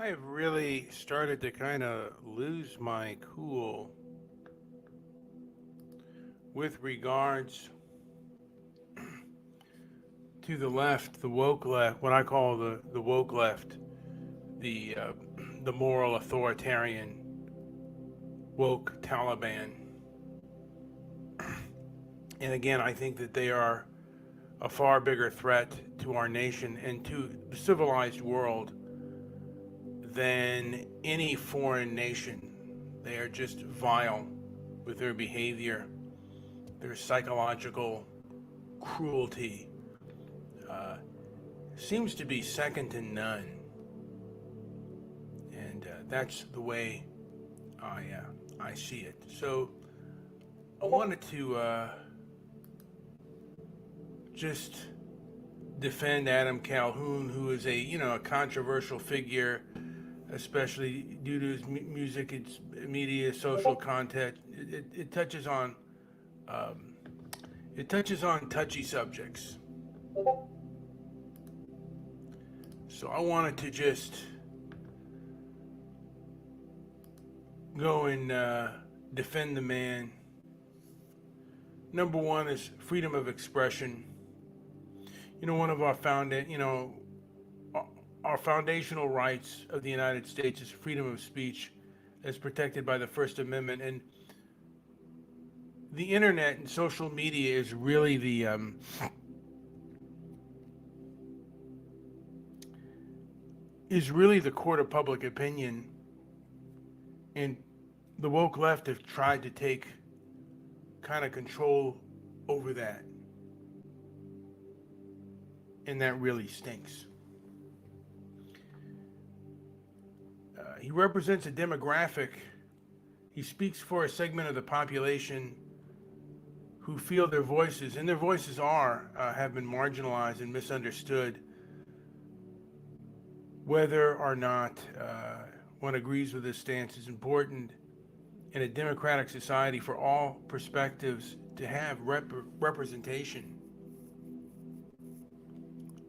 I've really started to kind of lose my cool with regards to the left, the woke left, what I call the woke left, the uh, the moral authoritarian woke Taliban. And again, I think that they are a far bigger threat to our nation and to the civilized world than any foreign nation. They are just vile with their behavior, their psychological cruelty uh, seems to be second to none, and that's the way I see it. So I wanted to just defend Adam Calhoun, who is a controversial figure, especially due to his music, its media, social content. It touches on um, touchy subjects. So I wanted to just go and defend the man. Number one is freedom of expression. One of our foundational rights of the United States is freedom of speech, as protected by the First Amendment, and the internet and social media is really the court of public opinion, and the woke left have tried to take kind of control over that, and that really stinks. He represents a demographic. He speaks for a segment of the population who feel their voices, and their voices have been marginalized and misunderstood. Whether or not one agrees with this stance is important in a democratic society for all perspectives to have representation.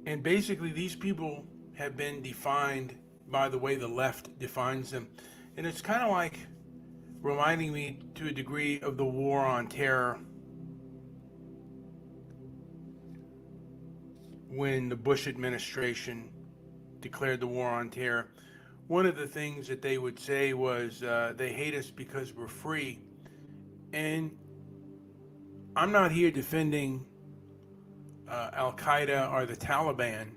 And basically, these people have been defined by the way the left defines them. And it's kind of like reminding me to a degree of the war on terror when the Bush administration declared the war on terror. One of the things that they would say was they hate us because we're free. And I'm not here defending Al Qaeda or the Taliban,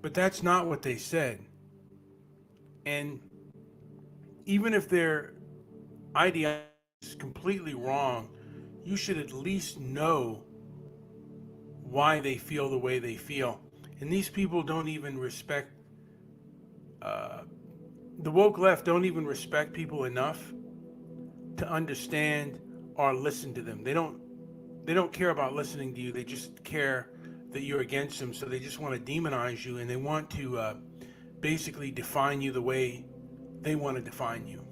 but that's not what they said. And even if their ideology is completely wrong, you should at least know why they feel the way they feel. And these people don't even respect, the woke left don't even respect people enough to understand or listen to them. They don't care about listening to you. They just care that you're against them. So they just want to demonize you, and they want to basically define you the way they want to define you.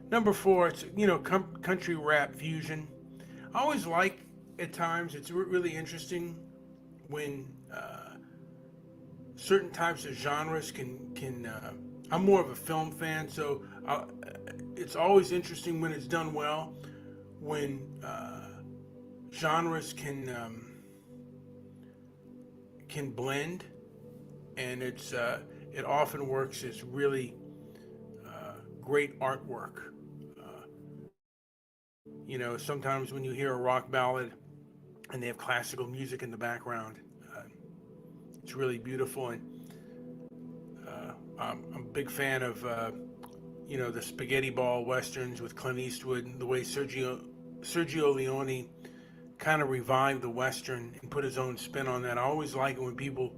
Number four, it's country rap fusion. I always like at times. It's really interesting when certain types of genres can. I'm more of a film fan, so it's always interesting when it's done well. When genres can blend, and it often works as really great artwork. Sometimes when you hear a rock ballad and they have classical music in the background, it's really beautiful. And I'm a big fan of the spaghetti ball westerns with Clint Eastwood, and the way Sergio Leone kind of revived the western and put his own spin on that. I always like it when people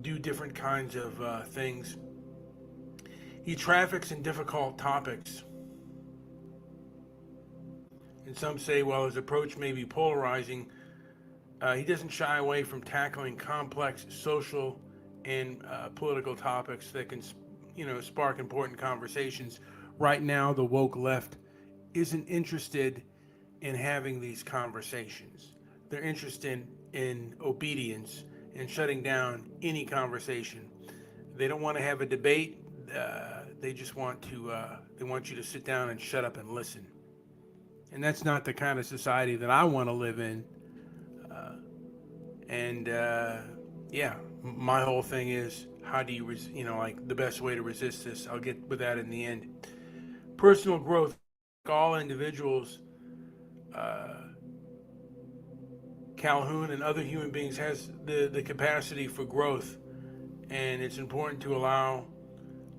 do different kinds of things. He traffics in difficult topics. And some say, well, his approach may be polarizing. He doesn't shy away from tackling complex social and political topics that can, spark important conversations. Right now, the woke left isn't interested in having these conversations. They're interested in obedience and shutting down any conversation. They don't want to have a debate. They just want to. They want you to sit down and shut up and listen. And that's not the kind of society that I want to live in. And yeah, my whole thing is, how do you, like the best way to resist this? I'll get with that in the end. Personal growth. All individuals, Calhoun and other human beings has the capacity for growth, and it's important to allow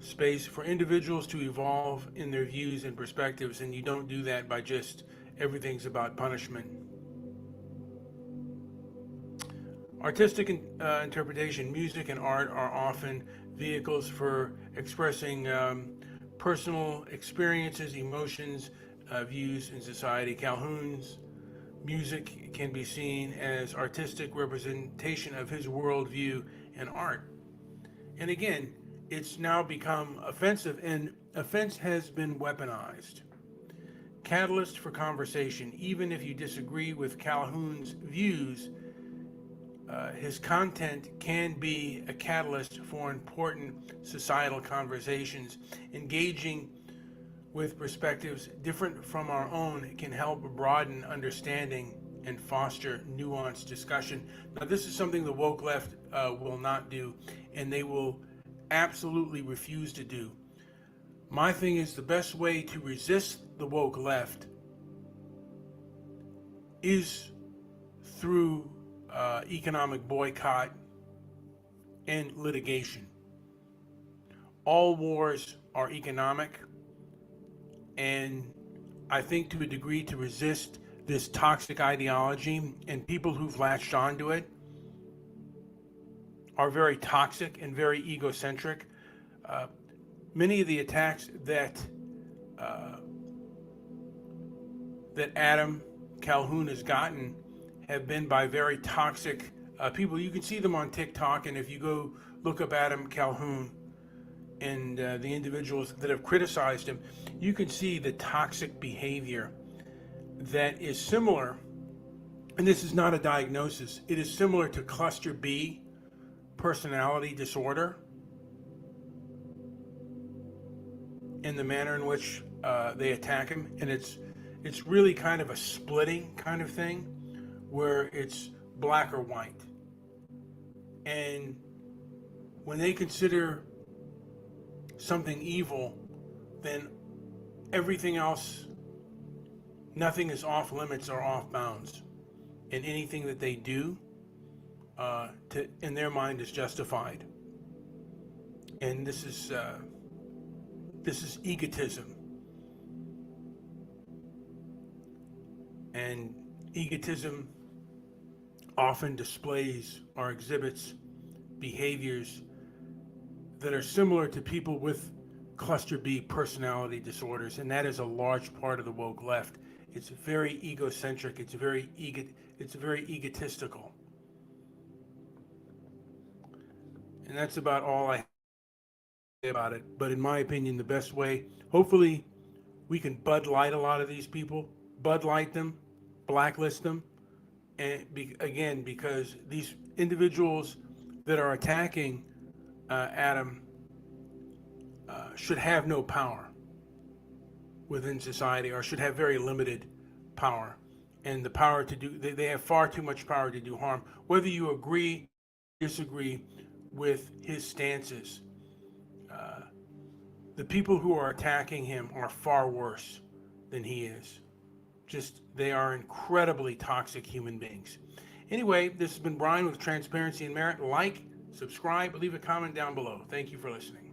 space for individuals to evolve in their views and perspectives, and you don't do that by just everything's about punishment. Artistic interpretation, music and art are often vehicles for expressing personal experiences, emotions, views in society. Calhoun's music can be seen as artistic representation of his worldview and art. And again, it's now become offensive, and offense has been weaponized. Catalyst for conversation. Even if you disagree with Calhoun's views, his content can be a catalyst for important societal conversations. Engaging with perspectives different from our own can help broaden understanding and foster nuanced discussion. Now, this is something the woke left will not do, and they will absolutely refuse to do. My thing is, the best way to resist the woke left is through economic boycott and litigation. All wars are economic, and I think to a degree, to resist this toxic ideology, and people who've latched onto it are very toxic and very egocentric. Many of the attacks that Adam Calhoun has gotten have been by very toxic people. You can see them on TikTok, and if you go look up Adam Calhoun and the individuals that have criticized him, you can see the toxic behavior that is similar, and this is not a diagnosis, it is similar to cluster B personality disorder, in the manner in which they attack him. And it's really kind of a splitting kind of thing, where it's black or white. And when they consider something evil, then everything else, nothing is off limits or off bounds. And anything that they do, in their mind, is justified. And this is egotism. And egotism often displays or exhibits behaviors that are similar to people with cluster B personality disorders, and that is a large part of the woke left. It's very egocentric. It's very egotistical. And that's about all I say about it. But in my opinion, the best way, hopefully, we can Bud Light a lot of these people, Bud Light them, blacklist them, and again, because these individuals that are attacking Adam should have no power within society, or should have very limited power, and the power to do, they have far too much power to do harm, whether you agree, disagree with his stances. The people who are attacking him are far worse than he is. Just, they are incredibly toxic human beings. Anyway, this has been Brian with Transparency and Merit. Like, subscribe, leave a comment down below. Thank you for listening.